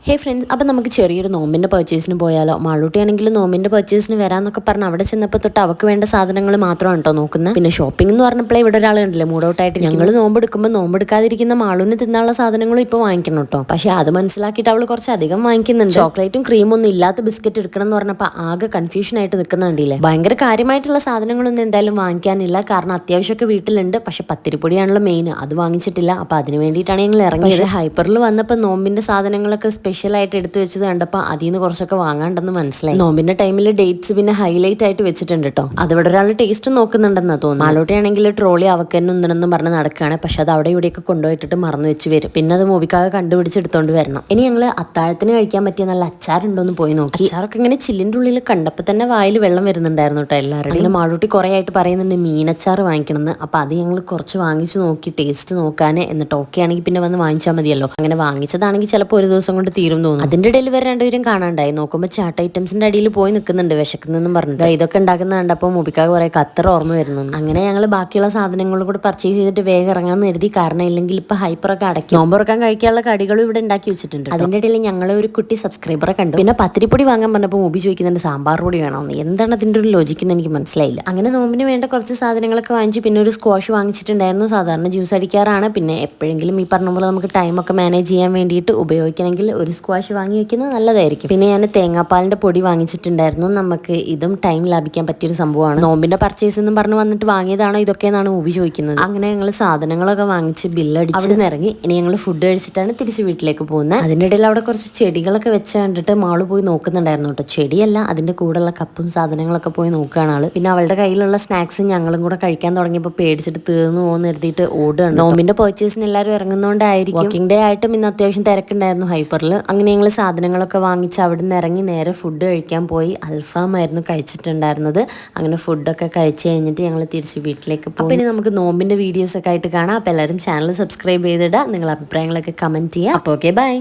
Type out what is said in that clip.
ഹേ friends, അപ്പം നമുക്ക് ചെറിയൊരു നോമ്പിൻ്റെ പർച്ചേസിന് പോയാലോ? മാളൂട്ടിയാണെങ്കിലും നോമ്പിൻ്റെ പർച്ചേസിന് വരാമെന്നൊക്കെ പറഞ്ഞ് അവിടെ ചെന്നപ്പോൾ തൊട്ട് അവൾക്ക് വേണ്ട സാധനങ്ങൾ മാത്രമാണ് കേട്ടോ നോക്കുന്നത്. പിന്നെ ഷോപ്പിംഗ് എന്ന് പറഞ്ഞപ്പോഴേ ഇവിടെ ഒരാൾ കണ്ടില്ലേ മൂഡൗട്ടായിട്ട്. ഞങ്ങൾ നോമ്പെടുക്കുമ്പോൾ നോമ്പെടുക്കാതിരിക്കുന്ന മാളൂന് തിന്നാനുള്ള സാധനങ്ങളും ഇപ്പോൾ വാങ്ങിക്കണം കേട്ടോ. പക്ഷേ അത് മനസ്സിലാക്കിയിട്ട് അവൾ കുറച്ച് അധികം വാങ്ങിക്കുന്നുണ്ട്. ചോക്ലേറ്റും ക്രീമും ഒന്നും ഇല്ലാത്ത ബിസ്ക്കറ്റ് എടുക്കണം എന്ന് പറഞ്ഞപ്പോൾ ആകെ കൺഫ്യൂഷൻ ആയിട്ട് നിൽക്കുന്ന കണ്ടില്ലേ. ഭയങ്കര കാര്യമായിട്ടുള്ള സാധനങ്ങളൊന്നും എന്തായാലും വാങ്ങിക്കാനില്ല, കാരണം അത്യാവശ്യമൊക്കെ വീട്ടിലുണ്ട്. പക്ഷെ പത്തിരിപ്പൊടിയാണല്ലോ മെയിൻ, അത് വാങ്ങിച്ചിട്ടില്ല. അപ്പോൾ അതിന് വേണ്ടിയിട്ടാണ് ഞങ്ങൾ ഇറങ്ങിയത്. ഹൈപ്പറിൽ വന്നപ്പോൾ നോമ്പിൻ്റെ സാധനങ്ങളൊക്കെ സ്പെഷ്യലായിട്ട് എടുത്തു വെച്ചത് കണ്ടപ്പോൾ അതിൽ നിന്ന് കുറച്ചൊക്കെ വാങ്ങാണ്ടെന്ന് മനസ്സിലായി. നോമ്പിന്റെ ടൈമിൽ ഡേറ്റ്സ് പിന്നെ ഹൈലൈറ്റ് ആയിട്ട് വെച്ചിട്ടുണ്ട് കേട്ടോ. അതിവിടെ ഒരാൾ ടേസ്റ്റ് നോക്കുന്നുണ്ടെന്നാ തോന്നുന്നു. മാളോട്ടിയാണെങ്കിൽ ട്രോളി അവക്കന്നെ ഉണ്ടെന്നും പറഞ്ഞ് നടക്കുകയാണ്. പക്ഷെ അത് അവിടെ ഇവിടെയൊക്കെ കൊണ്ടുപോയിട്ടിട്ട് മറന്നു വെച്ച് വരും. പിന്നെ അത് മൂവിക്കാകെ കണ്ടുപിടിച്ചെടുത്തോണ്ട് വരണം. ഇനി ഞങ്ങൾ അത്താഴത്തിന് കഴിക്കാൻ പറ്റിയ നല്ല അച്ചാറുണ്ടോന്ന് പോയി നോക്കി. അച്ചാറൊക്കെ ഇങ്ങനെ ചില്ലിന്റെ ഉള്ളിൽ കണ്ടപ്പോൾ തന്നെ വായിൽ വെള്ളം വരുന്നുണ്ടായിരുന്നു കേട്ടോ എല്ലാവരുടെയും. അങ്ങനെ മാളൂട്ടി കുറേ ആയിട്ട് പറയുന്നുണ്ട് മീനച്ചാർ വാങ്ങിക്കണമെന്ന്. അപ്പൊ അത് ഞങ്ങൾ കുറച്ച് വാങ്ങിച്ചു നോക്കി ടേസ്റ്റ് നോക്കാൻ. എന്നിട്ട് ഓക്കെ ആണെങ്കിൽ പിന്നെ വന്ന് വാങ്ങിച്ചാൽ മതിയല്ലോ. അങ്ങനെ വാങ്ങിച്ചതാണെങ്കിൽ ചിലപ്പോൾ ഒരു ദിവസം കൊണ്ട് തീരും തോന്നുന്നു. അതിന്റെ ഇടയിൽ വരെ രണ്ടുപേരും കാണാണ്ടായി. നോക്കുമ്പോൾ ചാട്ട് ഐറ്റംസിന്റെ അടിയിൽ പോയി നിൽക്കുന്നുണ്ട് വിശക്കുന്നെന്നും പറഞ്ഞിട്ട്. ഇതൊക്കെ ഉണ്ടാക്കുന്ന കണ്ടപ്പോൾ മുബിക്കാവ് കുറെ ഖത്തർ ഓർമ്മ വരുന്നു. അങ്ങനെ ഞങ്ങൾ ബാക്കിയുള്ള സാധനങ്ങളും കൂടെ പർച്ചേസ് ചെയ്തിട്ട് വേഗം ഇറങ്ങാന്ന് കരുതി. കാരണം ഇല്ലെങ്കിൽ ഇപ്പൊ ഹൈപ്പറൊക്കെ അടയ്ക്കും. നോമ്പുറക്കാൻ കഴിക്കാനുള്ള കടികളും ഇവിടെ ഉണ്ടാക്കി വെച്ചിട്ടുണ്ട്. അതിന്റെ ഇടയിൽ ഞങ്ങൾ ഒരു കുട്ടി സബ്സ്ക്രൈബറെ കണ്ടു. പിന്നെ പത്തിരിപ്പൊടി വാങ്ങാൻ പറഞ്ഞപ്പോൾ മുബി ചോദിക്കുന്നുണ്ട് സാമ്പാർ പൊടി വേണമെന്ന്. എന്താണ് അതിന്റെ ഒരു ലോജിക്കെന്ന് എനിക്ക് മനസ്സിലായില്ല. അങ്ങനെ നോമ്പിന് വേണ്ട കുറച്ച് സാധനങ്ങളൊക്കെ വാങ്ങിച്ചു. പിന്നെ ഒരു സ്ക്വാഷ് വാങ്ങിച്ചിട്ടുണ്ടായിരുന്നു. സാധാരണ ജ്യൂസ് അടിക്കാറാണ്. പിന്നെ എപ്പോഴെങ്കിലും ഈ പറഞ്ഞ പോലെ നമുക്ക് ടൈമൊക്കെ മാനേജ് ചെയ്യാൻ വേണ്ടിയിട്ട് ഉപയോഗിക്കണമെങ്കിൽ ഒരു സ്ക്വാഷ് വാങ്ങി വെക്കുന്നത് നല്ലതായിരിക്കും. പിന്നെ ഞാൻ തേങ്ങാപ്പാലിന്റെ പൊടി വാങ്ങിച്ചിട്ടുണ്ടായിരുന്നു. നമുക്ക് ഇതും ടൈം ലാഭിക്കാൻ പറ്റിയൊരു സംഭവമാണ്. നോമ്പിന്റെ പർച്ചേസ് എന്നും പറഞ്ഞ് വന്നിട്ട് വാങ്ങിയതാണോ ഇതൊക്കെ എന്നാണ് മൂവി ചോദിക്കുന്നത്. അങ്ങനെ ഞങ്ങൾ സാധനങ്ങളൊക്കെ വാങ്ങിച്ച് ബില്ലടിച്ച് അവിടെ നിന്ന് ഇറങ്ങി. ഇനി ഞങ്ങൾ ഫുഡ് കഴിച്ചിട്ടാണ് തിരിച്ച് വീട്ടിലേക്ക് പോകുന്നത്. അതിൻ്റെ ഇടയിൽ അവിടെ കുറച്ച് ചെടികളൊക്കെ വെച്ച് കണ്ടിട്ട് മാള് പോയി നോക്കുന്നുണ്ടായിരുന്നു കേട്ടോ. ചെടിയല്ല, അതിന്റെ കൂടെയുള്ള കപ്പും സാധനങ്ങളൊക്കെ പോയി നോക്കുകയാണ് ആള്. പിന്നെ അവളുടെ കയ്യിലുള്ള സ്നാക്സ് ഞങ്ങളും കൂടെ കഴിക്കാൻ തുടങ്ങിയപ്പോൾ പേടിച്ചിട്ട് തീർന്നു പോകുന്ന എഴുതിയിട്ട് ഓടുകയാണ്. നോമ്പിന്റെ പർച്ചേസിന് എല്ലാവരും ഇറങ്ങുന്നതുകൊണ്ടായിരിക്കും. വർക്കിംഗ് ഡേ ആയിട്ടും ഇന്ന് അത്യാവശ്യം തിരക്കുണ്ടായിരുന്നു ഹൈപ്പറിൽ. അങ്ങനെ ഞങ്ങൾ സാധനങ്ങളൊക്കെ വാങ്ങിച്ച് അവിടെ നിന്ന് ഇറങ്ങി നേരെ ഫുഡ് കഴിക്കാൻ പോയി. അൽഫാമായിരുന്നു കഴിച്ചിട്ടുണ്ടായിരുന്നത്. അങ്ങനെ ഫുഡൊക്കെ കഴിച്ച് കഴിഞ്ഞിട്ട് ഞങ്ങൾ തിരിച്ച് വീട്ടിലേക്ക് പോകും. പിന്നെ നമുക്ക് നോമ്പിന്റെ വീഡിയോസ് ഒക്കെ ആയിട്ട് കാണാം. അപ്പോൾ എല്ലാവരും ചാനൽ സബ്സ്ക്രൈബ് ചെയ്തിടുക. നിങ്ങളുടെ അഭിപ്രായങ്ങളൊക്കെ കമന്റ് ചെയ്യുക. അപ്പോൾ ഓക്കെ, ബൈ.